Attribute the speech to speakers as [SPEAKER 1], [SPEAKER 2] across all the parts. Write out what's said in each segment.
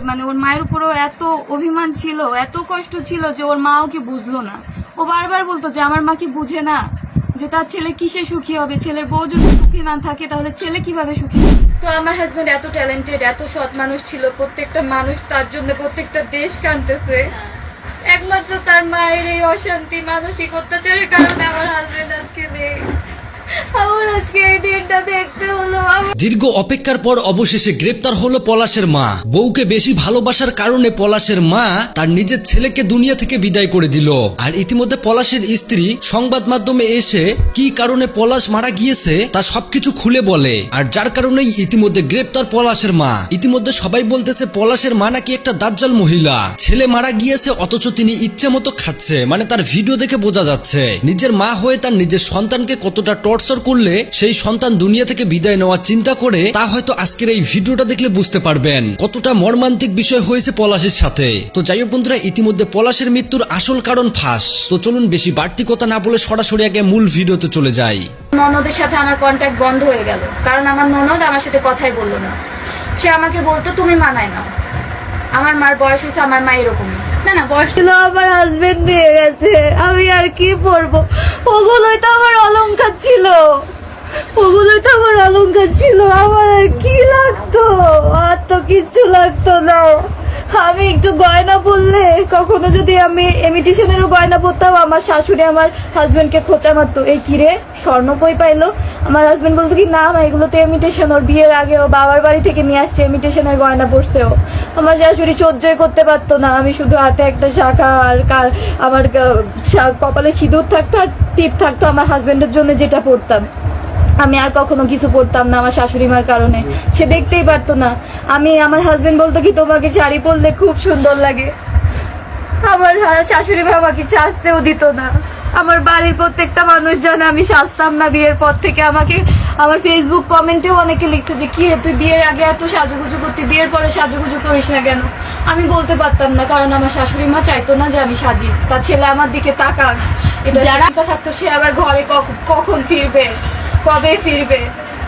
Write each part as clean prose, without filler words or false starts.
[SPEAKER 1] মানে ওর মায়ের উপরও এত অভিমান ছিল, এত কষ্ট ছিল যে ওর মা ওকে বুঝলো না। ও বারবার বলতো যে আমার মা কি বুঝে না যে তার ছেলে কিসে সুখী হবে, ছেলের বউ যদি সুখী না থাকে তাহলে ছেলে কিভাবে সুখী হবে। তো আমার হাজবেন্ড এত ট্যালেন্টেড, এত সৎ মানুষ ছিল, প্রত্যেকটা মানুষ তার জন্য প্রত্যেকটা দেশ কাঁদতেছে। একমাত্র তার মায়ের এই অশান্তি, মানসিক অত্যাচারের কারণে আমার হাজবেন্ড আজকে নেই। আমার আজকে এই দিনটা দেখতে হলো।
[SPEAKER 2] দীর্ঘ অপেক্ষার পর অবশেষে গ্রেপ্তার হলো পলাশের মা। বউকে বেশি ভালোবাসার কারণে পলাশের মা তার নিজের ছেলেকে দুনিয়া থেকে বিদায় করে দিল। আর ইতিমধ্যে পলাশের স্ত্রী সংবাদ মাধ্যমে এসে কি কারণে পলাশ মারা গিয়েছে তা সবকিছু খুলে বলে। আর যার কারণেই ইতিমধ্যে গ্রেপ্তার পলাশের মা। ইতিমধ্যে সবাই বলতেছে পলাশের মা নাকি একটা দাজ্জাল মহিলা। ছেলে মারা গিয়েছে অথচ তিনি ইচ্ছে মতো খাচ্ছে, মানে তার ভিডিও দেখে বোঝা যাচ্ছে নিজের মা হয়ে তার নিজের সন্তানকে কতটা টর্চার করলে সেই সন্তান দুনিয়া থেকে বিদায় নেওয়ার চিন্তা করে, তা হয়তো আজকের এই ভিডিওটা দেখলে বুঝতে পারবেন কতটা মর্মান্তিক বিষয় হয়েছে পলাশের সাথে। তো যাই হোক বন্ধুরা, ইতিমধ্যে পলাশের মৃত্যুর আসল কারণ ফাঁস। তো চলুন বেশি বাড়তি কথা না বলে সরাসরি আগে মূল ভিডিওতে চলে যাই।
[SPEAKER 1] ননদের সাথে আমার কন্ট্যাক্ট বন্ধ হয়ে গেল, কারণ আমার ননদ আমার সাথে কথাই বললো না। সে আমাকে বলতো তুমি মানায় না, আমার মার বয়স হয়েছে, আমার মা এরকম না বয়স ছিল, আমার হাজবেন্ড নিয়ে গেছে, আমি আর কি পড়বো। ওগুলোই তো আমার অলংকার ছিল, ওগুলোই তো আমার অলংকার ছিল। আমার আর কি লাগতো? আর তো কিচ্ছু লাগতো না। আমি একটু গয়না পরলে, কখনো যদি আমি ইমিটেশনেরও গয়না পরতাম, আমার শাশুড়ি আমার হাজবেন্ডকে খোঁচা মারতো, এই কিরে স্বর্ণ কই পাইলো? আমার হাজবেন্ড বলতো কি না এগুলো তো ইমিটেশন, ওর বিয়ের আগে ও বাবার বাড়ি থেকে নিয়ে আসছে ইমিটেশনের গয়না পরছে ও। আমার শাশুড়ি সহ্যই করতে পারতো না। আমি শুধু হাতে একটা শাখা আর আমার কপালে সিঁদুর থাকতো আর টিপ থাকতো আমার হাজবেন্ডের জন্য, যেটা পরতাম। আমি আর কখনো কিছু পরতাম না আমার শাশুড়ি মার কারণে। সে দেখতেই পারতো না। আমার হাজবেন্ড বলতো কি তোমাকে শাড়ি পরলে খুব সুন্দর লাগে। আমার শাশুড়ি মা আমাকে সাজতেও দিত না। আমার বাড়ির প্রত্যেকটা মানুষ জানে আমি সাজতাম না বিয়ের পর থেকে। আমাকে আমার ফেসবুক কমেন্টেও অনেকে লিখছে যে কি রে, তুই বিয়ের আগে এত সাজুগুজু করতি, বিয়ের পরে সাজুগুজু করিস না কেন? আমি বলতে পারতাম না, কারণ আমার শাশুড়ি মা চাইতো না যে আমি সাজি, তার ছেলে আমার দিকে তাকাক। এটা যারা থাকতো সে আবার ঘরে কখন ফিরবে, কবে ফিরবে।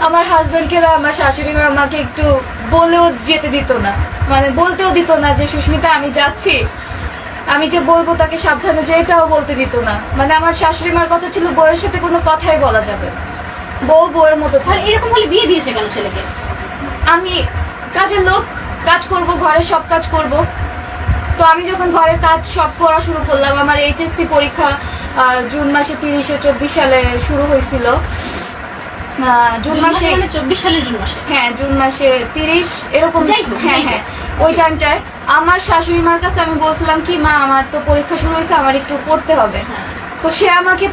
[SPEAKER 1] আমার হাজবেন্ডকে আমার শাশুড়ি মা আমাকে একটু বলেও যেতে দিত না, মানে বলতেও দিত না যে সুস্মিতা আমি যাচ্ছি, আমি যে বলবো তাকে সাবধানে যে, এটাও বলতে দিত না। মানে আমার শাশুড়ি মার কথা ছিল বউয়ের সাথে কোনো কথাই বলা যাবে না, বউ বউয়ের মতো
[SPEAKER 3] তাহলে এরকম হলে বিয়ে দিয়েছে কেন ছেলেকে?
[SPEAKER 1] আমি কাজের লোক, কাজ করব, ঘরের সব কাজ করব। তো আমি যখন ঘরের কাজ সব করা শুরু করলাম, আমার এইচএসসি পরীক্ষা জুন মাসে 30-24 সালে শুরু হয়েছিল। জুন মাসে
[SPEAKER 3] 24 সালের জুন মাসে,
[SPEAKER 1] হ্যাঁ জুন মাসে 30 এরকম। হ্যাঁ হ্যাঁ, ওই টাইমটায় আমার শাশুড়ি মার কাছে আমি বলছিলাম কি, মা আমার তো পরীক্ষা শুরু হয়েছে, আমার একটু পড়তে হবে। তো সে আমাকে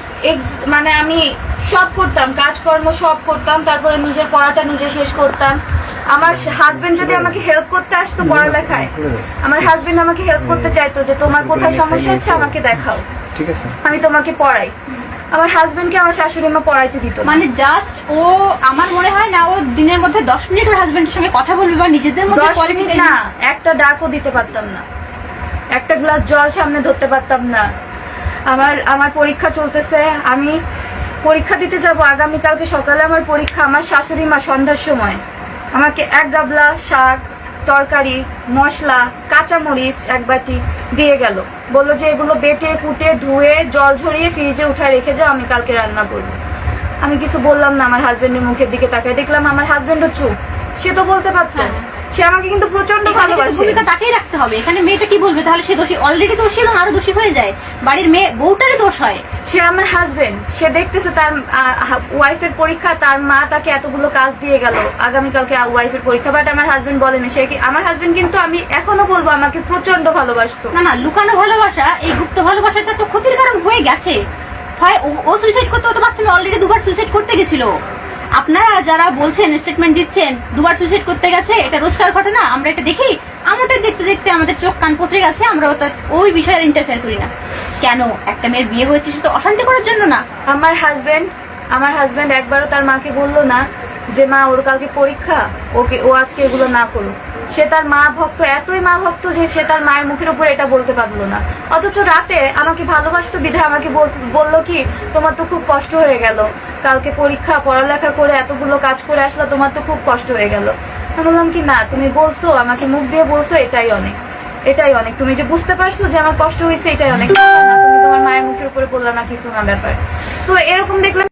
[SPEAKER 1] মানে আমি সব করতাম, কাজকর্ম সব করতাম, তারপরে নিজের পড়াটা নিজে শেষ করতাম। আমার হাজবেন্ড যদি আমাকে হেল্প করতে আসতো পড়ালেখায়, আমার হাজবেন্ড আমাকে হেল্প করতে চাইতো যে তোমার কোথায় সমস্যা হচ্ছে আমাকে দেখাও, আমি তোমাকে পড়াই। আমার হাজবেন্ডকে আমার শাশুড়ি মা পড়াইতে দিত না।
[SPEAKER 3] মানে জাস্ট ও, আমার মনে হয় না ও দিনের মধ্যে 10 মিনিট ওর হাজবেন্ডের সঙ্গে কথা বলবে বা নিজেদের মধ্যে
[SPEAKER 1] 10 মিনিট না, একটা ডাকও দিতে পারতাম না, একটা গ্লাস জল সামনে ধরতে পারতাম না। আমার পরীক্ষা চলতেছে, আমি পরীক্ষা দিতে যাব আগামীকালকে সকালে আমার পরীক্ষা। আমার শাশুড়ি মা সন্ধ্যার সময় আমাকে এক গাবলা শাক, তরকারি, মশলা, কাঁচামরিচ এক বাটি দিয়ে গেল, বললো যে এগুলো বেটে কুটে ধুয়ে জল ঝরিয়ে ফ্রিজে উঠায় রেখে যাও, আমি কালকে রান্না করবো। আমি কিছু বললাম না, আমার হাজবেন্ডের মুখের দিকে তাকায় দেখলাম আমার হাজবেন্ডও চুপ। সে তো বলতে পারতো, সে আমাকে কিন্তু প্রচন্ড ভালোবাসে।
[SPEAKER 3] ভূমিকা তাকেই রাখতে হবে। এখানে মেয়েটা কি বলবে? তাহলে সে দোষী, অলরেডি দোষী এবং আরো দোষী হয়ে যায়, বাড়ির মেয়ে বউটারই দোষ হয়।
[SPEAKER 1] সে আমার হাজবেন্ড, সে দেখতেছে তার ওয়াইফের পরীক্ষা, তার মা তাকে এতগুলো কাজ দিয়ে গেল, আগামীকালকে ওয়াইফের পরীক্ষা, বাট আমার হাজবেন্ড বলেনি। সে আমার হাজবেন্ড কিন্তু আমি এখনো বলবো আমাকে প্রচন্ড ভালোবাসতো।
[SPEAKER 3] না না, লুকানো ভালোবাসা, এই গুপ্ত ভালোবাসাটা তো ক্ষতির কারণ হয়ে গেছে। হয় ও সুইসাইড করতে হতে পারছে না, অলরেডি 2বার সুইসাইড করতে গেছিল। আপনারা যারা বলছেন, স্টেটমেন্ট দিচ্ছেন 2বার সুইসাইড করতে গেছে, এটা রোজকার ঘটনা, আমরা এটা দেখি। আমাদের দেখতে দেখতে আমাদের চোখ কান পচে গেছে, আমরা ওই বিষয়ে ইন্টারফেয়ার করি না। কেন? একটা মেয়ের বিয়ে হয়েছে সে তো অশান্তি করার জন্য না।
[SPEAKER 1] আমার হাজবেন্ড একবারও তার মাকে বললো না যে মা ওর কালকে পরীক্ষা, ও আজকে এগুলো না করুক। সে তার মা ভক্ত, এতই মা ভক্ত যে সে তার মায়ের মুখের উপর এটা বলতে পারলো না। অথচ রাতে আমাকে ভালোবাসতো বিধায় আমাকে বললো কি, তোমার তো খুব কষ্ট হয়ে গেল, কালকে পরীক্ষা, পড়ালেখা করে এতগুলো কাজ করে আসলো, তোমার তো খুব কষ্ট হয়ে গেল। আমি বললাম কি, না তুমি বলছো, আমাকে মুখ দিয়ে বলছো, এটাই অনেক, এটাই অনেক। তুমি যে বুঝতে পারছো যে আমার কষ্ট হয়েছে, এটাই অনেক। তুমি তোমার মায়ের মুখের উপরে বললা না কিছু না ব্যাপার। তো এরকম দেখলাম